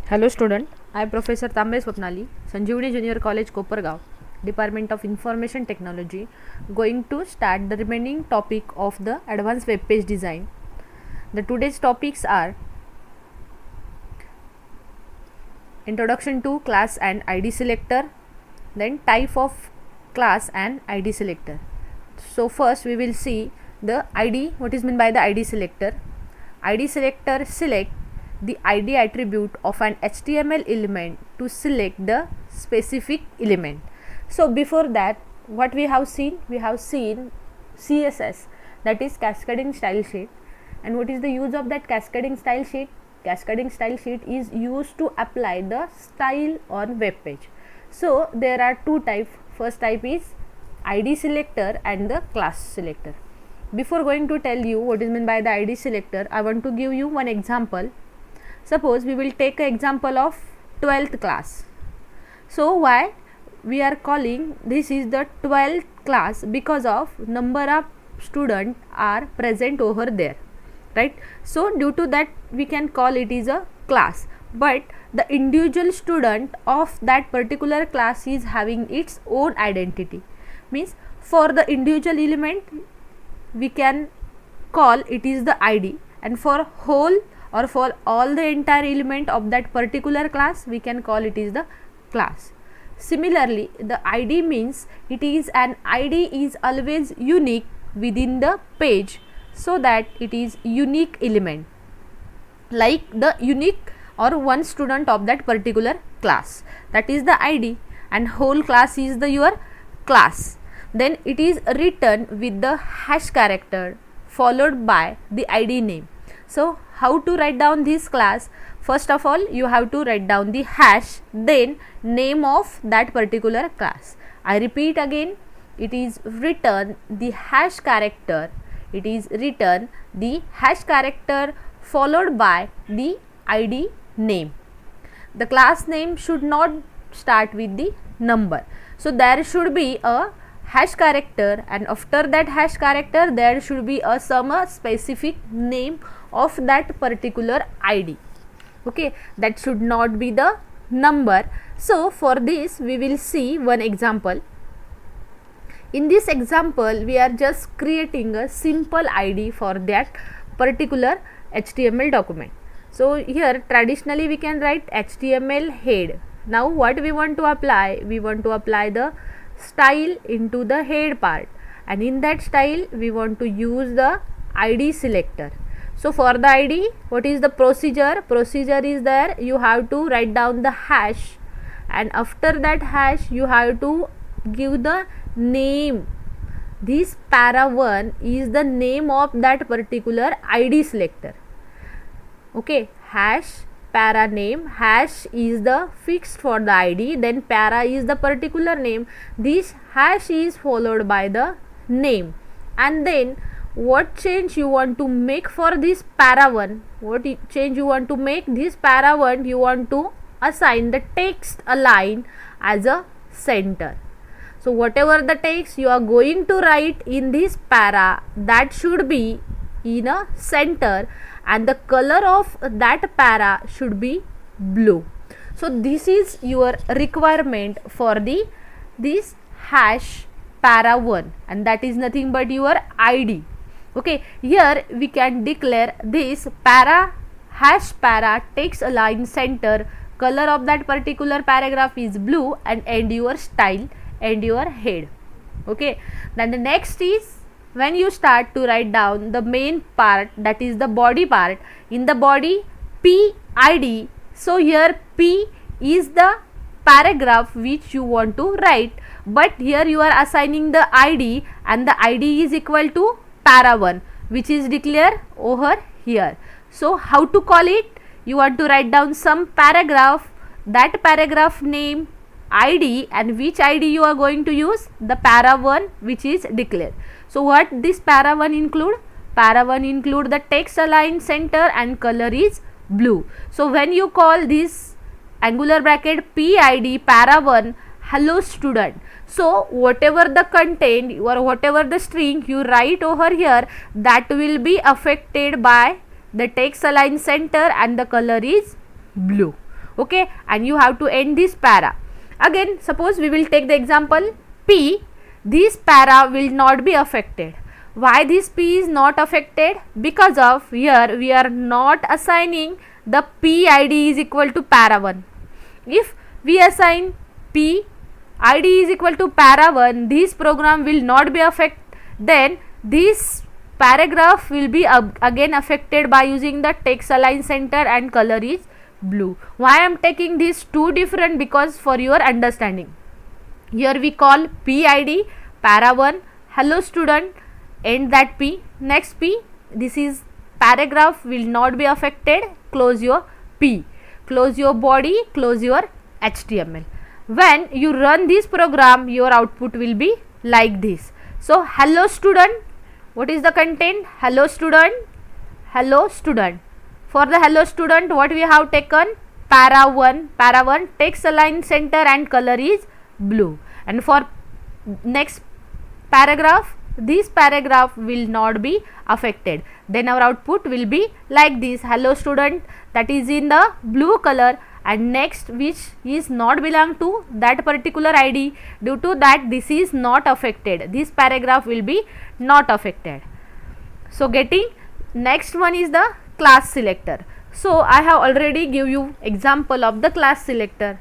Hello student, I am Professor Tambe Swapnali, Sanjeevani Junior College Kopargaon, Department of Information Technology, going to start the remaining topic of the advanced web page design. The today's topics are introduction to class and ID selector, then type of class and ID selector. So first we will see the ID, what is meant by the ID selector. ID selector select the ID attribute of an HTML element to select the specific element. So before that, what we have seen? We have seen CSS, that is cascading style sheet. And what is the use of that cascading style sheet? Cascading style sheet is used to apply the style on web page. So there are two types. First type is ID selector and the class selector. Before going to tell you what is meant by the ID selector, I want to give you one example. Suppose we will take an example of 12th class. So why we are calling this is the 12th class? Because of number of students are present over there, right? So due to that we can call it is a class, but the individual student of that particular class is having its own identity. Means for the individual element we can call it is the ID, and for whole or for all the entire element of that particular class we can call it is the class. Similarly, the ID means it is an ID is always unique within the page, so that it is unique element, like the unique or one student of that particular class, that is the ID, and whole class is the your class. Then it is written with the hash character followed by the ID name. So how to write down this class? First of all you have to write down the hash, then name of that particular class. I repeat again, it is written the hash character, it is written the hash character followed by the ID name. The class name should not start with the number, so there should be a hash character, and after that hash character there should be a some specific name of that particular ID. Okay, that should not be the number. So for this we will see one example. In this example we are just creating a simple ID for that particular HTML document. So here traditionally we can write HTML head. Now what we want to apply? We want to apply the style into the head part, and in that style we want to use the ID selector. So for the ID, what is the procedure? Procedure is there, you have to write down the hash, and after that hash you have to give the name. This para1 is the name of that particular ID selector. Okay, hash para name, hash is the fixed for the ID, then para is the particular name. This hash is followed by the name, and then what change you want to make for this para1? What change you want to make? This para1 you want to assign the text align as a center. So whatever the text you are going to write in this para, that should be in a center, and the color of that para should be blue. So this is your requirement for the this hash para1, and that is nothing but your ID. Okay, here we can declare this para hash para text align center, color of that particular paragraph is blue, and end your style and your head. Okay, then the next is when you start to write down the main part, that is the body part. In the body PID, so here P is the paragraph which you want to write, but here you are assigning the ID, and the ID is equal to para1, which is declared over here. So how to call it? You want to write down some paragraph, that paragraph name, ID, and which ID you are going to use? The para1 which is declared. So what this para1 include? Para1 include the text align center and color is blue. So when you call this angular bracket PID para1 hello student, so whatever the content or whatever the string you write over here, that will be affected by the text align center and the color is blue. Okay, and you have to end this para. Again, suppose we will take the example P. This para will not be affected. Why this P is not affected? Because of here we are not assigning the P ID is equal to para 1. If we assign P ID is equal to para 1, this program will not be affected. Then this paragraph will be again affected by using the text align center and color is blue. Why I am taking these two different? Because for your understanding, here we call P ID para 1, hello student, end that P. Next P, this is paragraph will not be affected, close your P, close your body, close your HTML. When you run this program, your output will be like this. So hello student, what is the content? Hello student, hello student. For the hello student, what we have taken? Para 1, text align center and color is blue. And for next paragraph, this paragraph will not be affected. Then our output will be like this, hello student, that is in the blue color, and next which is not belong to that particular ID, due to that this is not affected, this paragraph will be not affected. So getting, next one is the class selector. So I have already give you example of the class selector.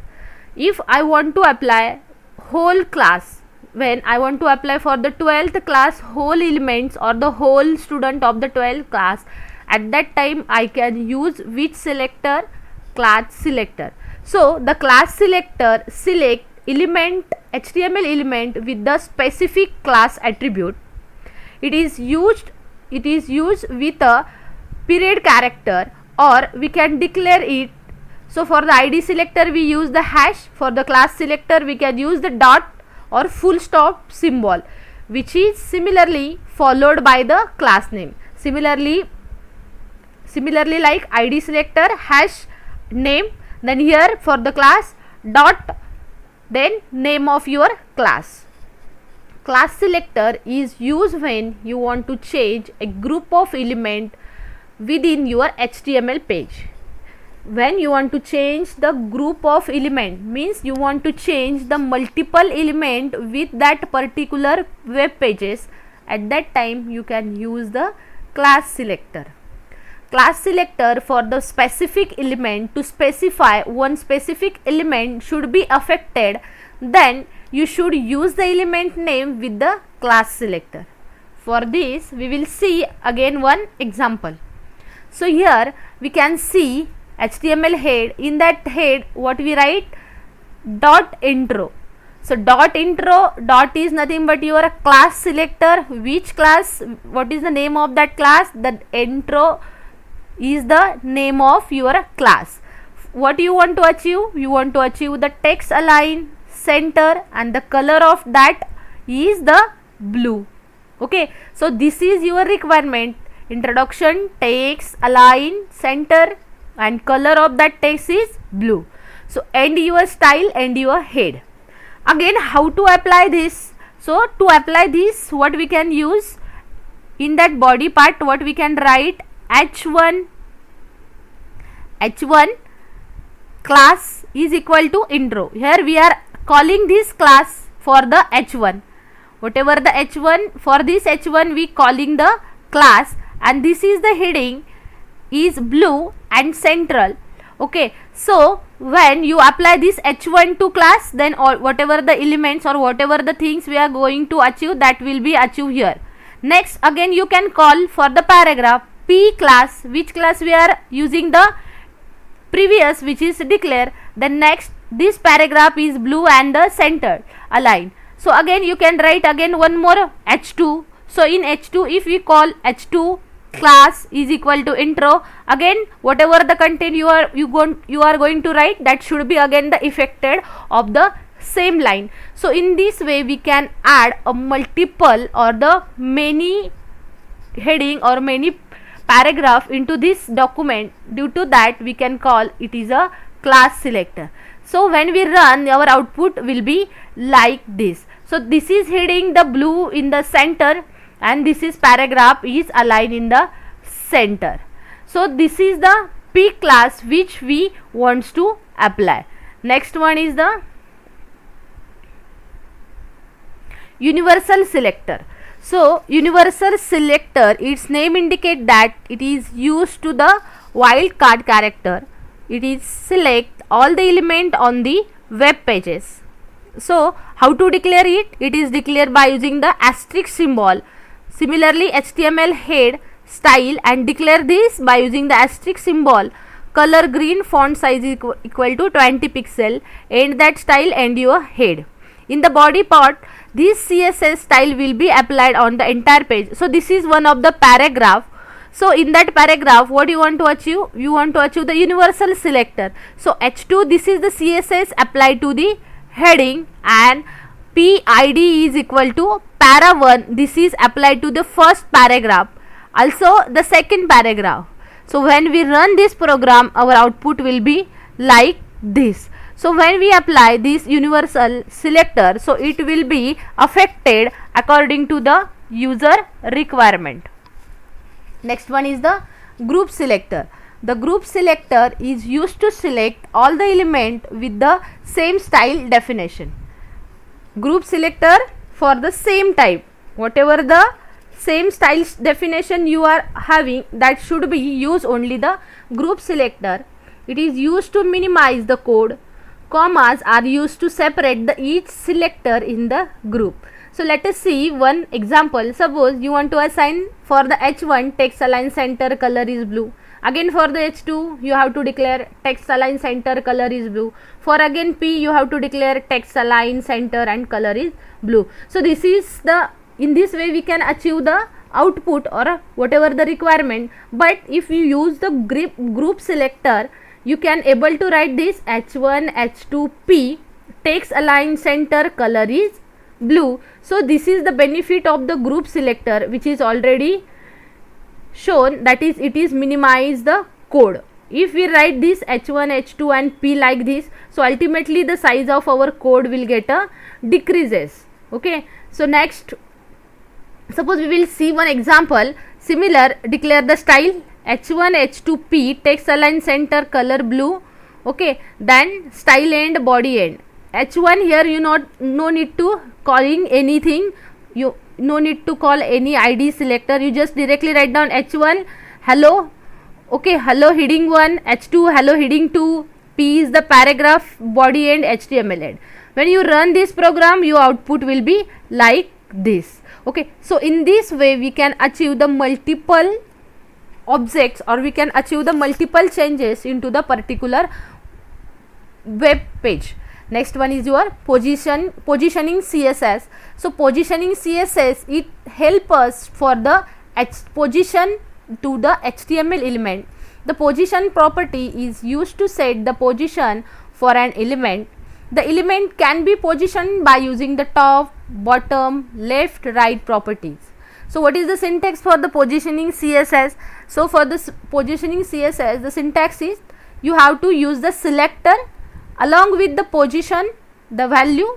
If I want to apply whole class, when I want to apply for the 12th class whole elements or the whole student of the 12th class, at that time I can use which selector? Class selector. So the class selector select element, HTML element with the specific class attribute. It is used with a period character, or we can declare it. So for the ID selector we use the hash, for the class selector we can use the dot or full stop symbol, which is similarly followed by the class name. Similarly like ID selector hash name, then here for the class dot, then name of your class. Class selector is used when you want to change a group of element within your HTML page. When you want to change the group of element, means you want to change the multiple element with that particular web pages, at that time you can use the class selector. Class selector for the specific element, to specify one specific element should be affected, then you should use the element name with the class selector. For this we will see again one example. So here we can see HTML head. In that head what we write? Dot intro. So dot intro, dot is nothing but your class selector. Which class? What is the name of that class? The intro is the name of your class. What you want to achieve? You want to achieve the text align center, and the color of that is the blue. Okay, so this is your requirement. Introduction, text align center, and color of that text is blue. So end your style and your head. Again, how to apply this? So to apply this, what we can use? In that body part, what we can write? H1 class is equal to intro. Here we are calling this class for the H1. Whatever the H1, for this H1 we calling the class, and this is the heading is blue and central. Okay, so when you apply this H1 to class, then all whatever the elements or whatever the things we are going to achieve, that will be achieved here. Next, again you can call for the paragraph P class, which class we are using the previous, which is declare. Then next, this paragraph is blue and the center align. So again you can write again one more H2. So in H2, if we call H2 class is equal to intro, again whatever the content you are going to write, that should be again the affected of the same line. So in this way we can add a multiple or the many heading or many paragraph into this document. Due to that we can call it is a class selector. So when we run, our output will be like this. So this is heading the blue in the center, and this is paragraph is aligned in the center. So this is the pick class which we wants to apply. Next one is the universal selector. So universal selector, its name indicate that it is used to the wildcard character. It is select all the element on the web pages. So how to declare it? It is declared by using the asterisk symbol. Similarly, HTML head style and declare this by using the asterisk symbol. Color green, font size equal to 20 pixel, and that style and your head. In the body part, this CSS style will be applied on the entire page. So this is one of the paragraph. So in that paragraph, what you want to achieve? You want to achieve the universal selector. So H2, this is the CSS applied to the heading, and PID is equal to para 1. This is applied to the first paragraph, also the second paragraph. So when we run this program, our output will be like this. So when we apply this universal selector, so it will be affected according to the user requirement. Next one is the group selector. The group selector is used to select all the element with the same style definition. Group selector for the same type, whatever the same style definition you are having, that should be used only the group selector. It is used to minimize the code. Commas are used to separate the each selector in the group. So let us see one example. Suppose you want to assign for the H1 text align center color is blue. Again for the H2 you have to declare text align center color is blue. For again P you have to declare text align center and color is blue. So this is the, in this way we can achieve the output or whatever the requirement. But if you use the group selector, you can able to write this H1 H2 P text align center color is blue. So this is the benefit of the group selector, which is already shown, that is it is minimize the code. If we write this H1 H2 and P like this, so ultimately the size of our code will get a decreases. Okay, so next suppose we will see one example. Similar, declare the style H1 H2 P text align center color blue. Okay, then style end body end. H1 here you no need to calling anything, you no need to call any ID selector, you just directly write down H1 hello, okay, hello heading 1, H2 hello heading 2, P is the paragraph body end, HTML end. When you run this program, your output will be like this. Okay, so in this way we can achieve the multiple objects, or we can achieve the multiple changes into the particular web page. Next one is your positioning CSS. So positioning CSS, it help us for the position to the HTML element. The position property is used to set the position for an element. The element can be positioned by using the top, bottom, left, right properties. So what is the syntax for the positioning CSS? So for this positioning CSS, the syntax is you have to use the selector along with the position, the value,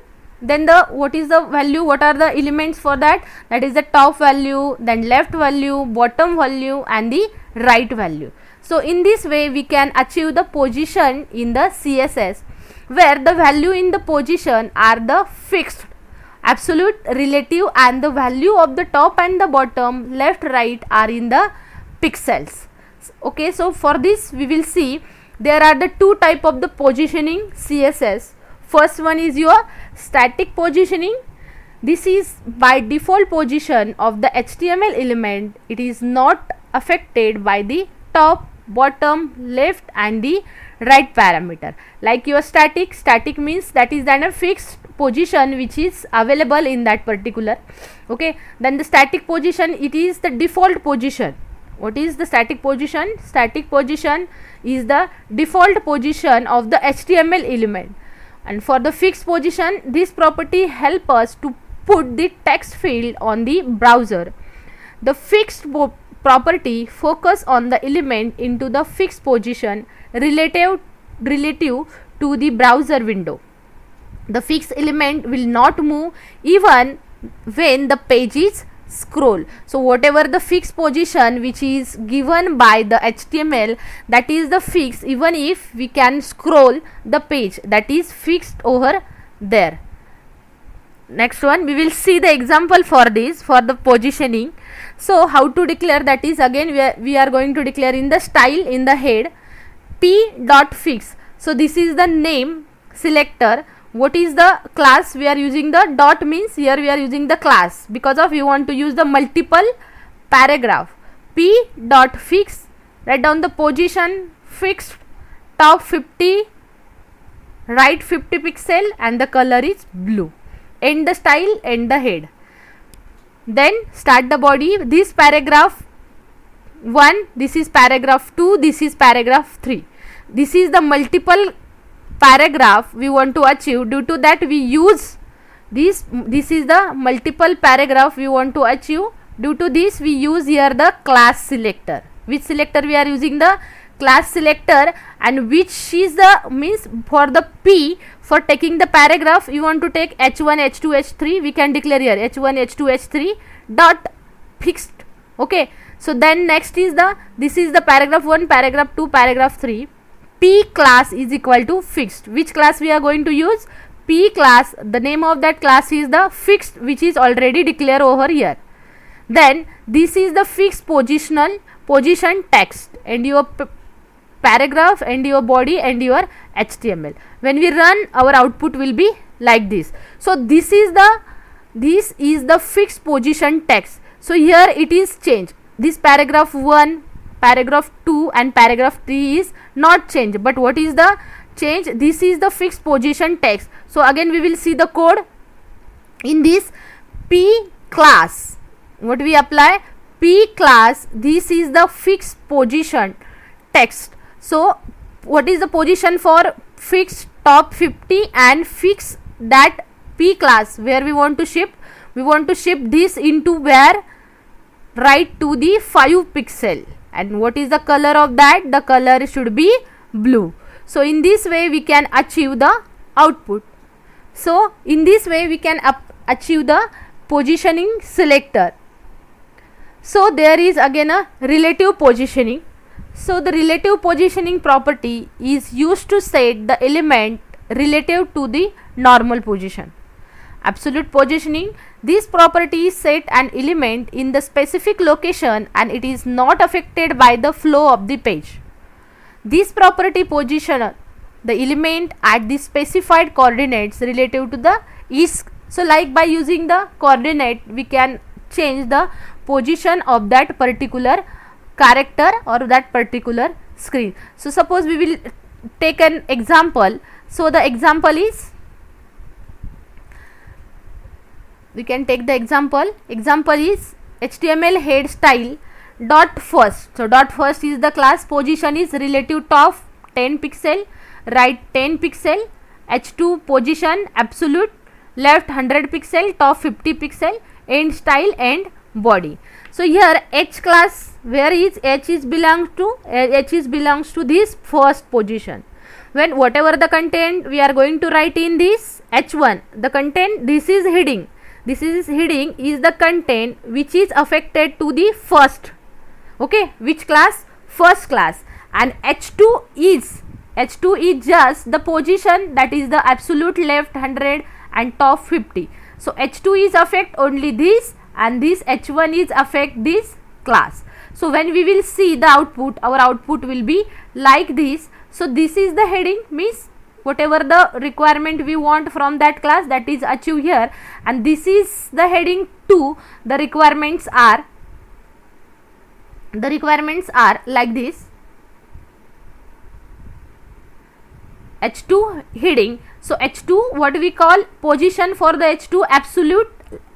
then the what is the value, what are the elements for that, that is the top value, then left value, bottom value and the right value. So in this way we can achieve the position in the CSS, where the value in the position are the fixed, absolute, relative, and the value of the top and the bottom, left, right are in the pixels. Okay, so for this we will see there are the two type of the positioning CSS. First one is your static positioning. This is by default position of the HTML element. It is not affected by the top, bottom, left and the right parameter. Like your static means that is then a fixed position which is available in that particular. Okay, then the static position, it is the default position. What is the static position? Static position is the default position of the HTML element. And for the fixed position, this property help us to put the text field on the browser. The fixed property focus on the element into the fixed position relative to the browser window. The fixed element will not move even when the page is scroll. So whatever the fixed position which is given by the HTML, that is the fix, even if we can scroll the page, that is fixed over there. Next one, we will see the example for this, for the positioning. So how to declare, that is again we are going to declare in the style, in the head, p dot fix. So this is the name selector. What is the class we are using? The dot means here we are using the class, because of we want to use the multiple paragraph. P dot fix, write down the position fixed, top 50, right 50 pixel, and the color is blue. End the style, end the head. Then start the body. This paragraph 1, this is paragraph 2, this is paragraph 3. This is the multiple paragraph we want to achieve. Due to that we use this is the multiple paragraph we want to achieve. Due to this we use here the class selector. Which selector we are using? The class selector. And which is the means for the P, for taking the paragraph you want to take h1, h2, h3, we can declare here h1, h2, h3 dot fixed. Okay, so then next is this is the paragraph 1, paragraph 2, paragraph 3. P class is equal to fixed. Which class we are going to use? P class. The name of that class is the fixed, which is already declared over here. Then this is the fixed position text, and your paragraph, and your body, and your HTML. When we run, our output will be like this. So this is the fixed position text. So here it is changed. This paragraph 1, paragraph 2 and paragraph 3 is not changed, but what is the change? This is the fixed position text. So again we will see the code. In this P class, what we apply? P class, this is the fixed position text. So what is the position for fixed top 50 and fix that P class where we want to shift? We want to shift this into where? Right to the 5 pixel. And what is the color of that? The color should be blue. So in this way we can achieve the output. So in this way we can achieve the positioning selector. So there is again a relative positioning. So the relative positioning property is used to set the element relative to the normal position. Absolute positioning, this property is set an element in the specific location and it is not affected by the flow of the page. This property position the element at the specified coordinates relative to the east. So like by using the coordinate we can change the position of that particular character or that particular screen. So suppose we will take an example. So the example is, we can take the example is HTML head style dot first. So dot first is the class, position is relative top 10 pixel, right 10 pixel, h2 position absolute, left 100 pixel, top 50 pixel, end style and body. So here h class, where is h is belongs to this first position. When whatever the content we are going to write in this h1, the content, this is heading. This is heading is the content which is affected to the first. Okay, which class? First class. And h2 is just the position, that is the absolute left 100 and top 50. So h2 is affect only this, and this h1 is affect this class. So when we will see the output, our output will be like this. So this is the heading, means whatever the requirement we want from that class, that is achieved here, and this is the heading 2. The requirements are like this. h2 heading. So h2, what we call position for the h2, absolute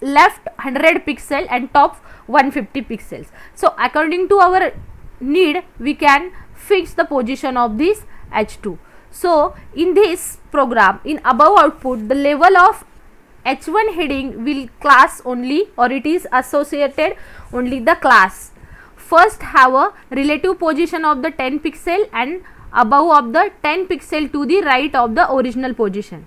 left 100 pixel and top 150 pixels. So according to our need we can fix the position of this h2. So in this program, in above output, the level of h1 heading will class only, or it is associated only the class. First have a relative position of the 10 pixel and above of the 10 pixel to the right of the original position.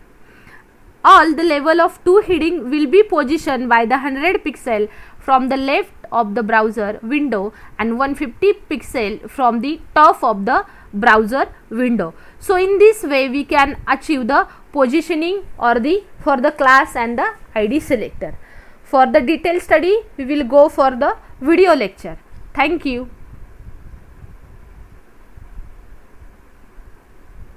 All the level of 2 heading will be positioned by the 100 pixel from the left of the browser window and 150 pixel from the top of the browser window. So in this way we can achieve the positioning or the for the class and the ID selector. For the detailed study we will go for the video lecture. Thank you.